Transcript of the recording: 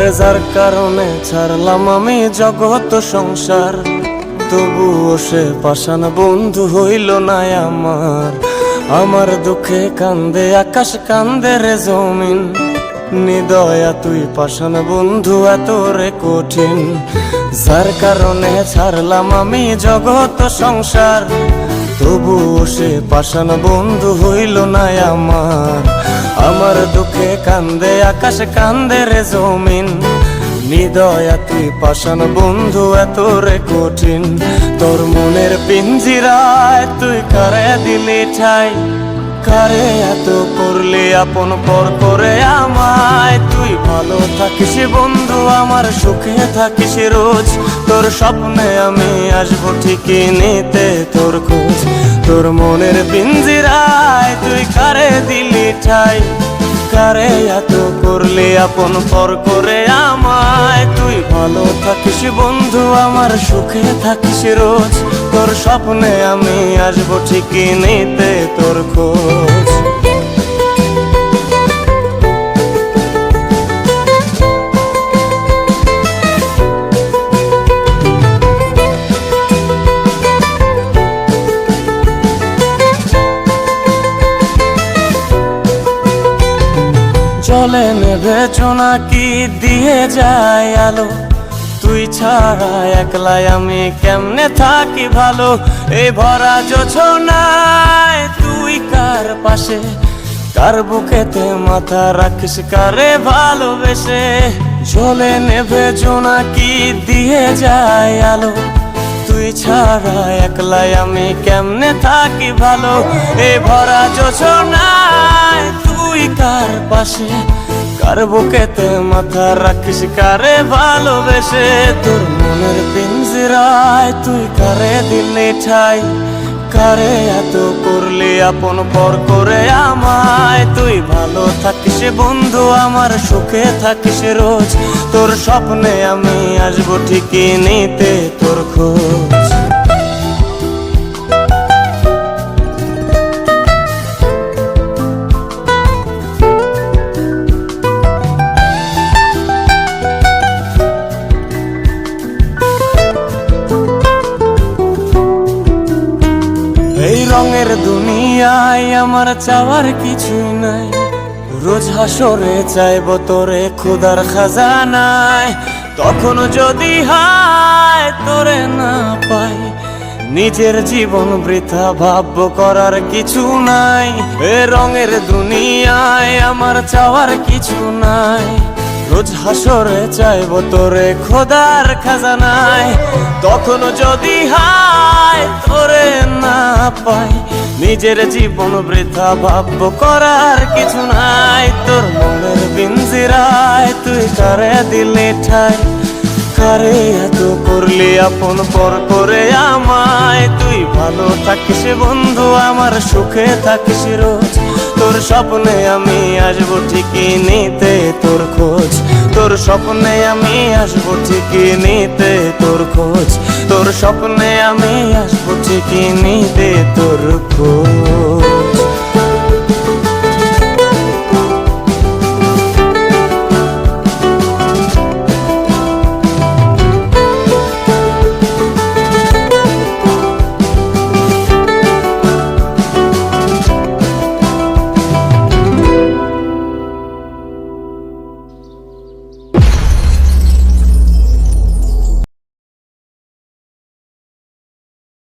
আরে যার কারণে ছাড়লাম আমি জগৎ সংসার, তবুও সে পাষাণ বন্ধু হইল না আমার। আমার দুঃখে কান্দে আকাশ, কান্দে রে জমিন, নিদয়া তুই পাষাণ বন্ধু এত রে কঠিন। যার কারণে ছাড়লাম আমি জগৎ সংসার, তবুও সে পাষাণ বন্ধু হইল না আমার। আমার দুঃখে কান্দে আকাশ, কান্দে রে জমিন, নিদয়া তুই পাষাণ বন্ধু এত রে কঠিন। তোর মনের পিঞ্জিরায় তুই কারে দিলি ঠাই, কারে এত করলি আপন পর করে আমায়। তুই ভালো থাকিস বন্ধু আমার, সুখে থাকিস রোজ, তোর স্বপ্নে আমি আসবো ঠিকই নিতে তোর খোঁজ। তোর মনের পিঞ্জিরায় তুই কারে দিলি ঠাই, কারে এত করলি আপন পর করে আমায়। তুই ভালো থাকিস বন্ধু আমার, সুখে থাকিস রোজ, তোর স্বপ্নে আমি আসবো ঠিকই নিতে তোর খোঁজ। জলে নেভে জোনাকি দিয়ে যায় আলো, তুই ছাড়া একলাই আমি কেমনে থাকি ভালো। এই ভরা জোছনায় তুই কার পাশে, কার বুকেতে মাথা রাখিস কারে ভালোবেসে। জলে নেভে জোনাকি দিয়ে যায় আলো, তুই ছাড়া একলাই আমি কেমনে থাকি ভালো। এই ভরা জোছনায় তুই কার পাশে, কার বুকেতে মাথা রাখিস কারে ভালোবেসে। তোর মনের পিঞ্জিরায় তুই কারে দিলি ঠাই, কারে এত করলি আপন পর করে আমায়। তুই ভালো থাকিস বন্ধু আমার, সুখে থাকিস রোজ, তোর স্বপ্নে আমি আসবো ঠিকই নিতে তোর খোঁজ। এই রঙের দুনিয়ায় আমার চাওয়ার কিছুই নাই, রোজ হাসরে চাইব তোরে খোদার খাজানায়। তখন যদি হায় তোরে না পাই, নিজের জীবন বৃথা ভাবব করার কিছু নাই। এ রঙের দুনিয়ায় আমার চাওয়ার কিছু নাই, রোজ হাসরে চাইব তোরে খোদার খাজানায়। তখন যদি হায় তোরে না পাই, নিজের জীবন বৃথা ভাবব করার কিছু নাই। তোর মনের পিঞ্জিরায় তুই কারে দিলি ঠাই, কারে এত করলি আপন পর করে আমায়। তুই ভালো থাকিস বন্ধু আমার, সুখে থাকিস রোজ, তোর স্বপ্নে আমি আসবো ঠিকই নিতে তোর খোঁজ। তোর স্বপ্নে আমি আসবো ঠিকই নিতে তোর খোঁজ, তোর স্বপ্নে আমি আসবো ঠিকই নিতে তোর খোঁজ।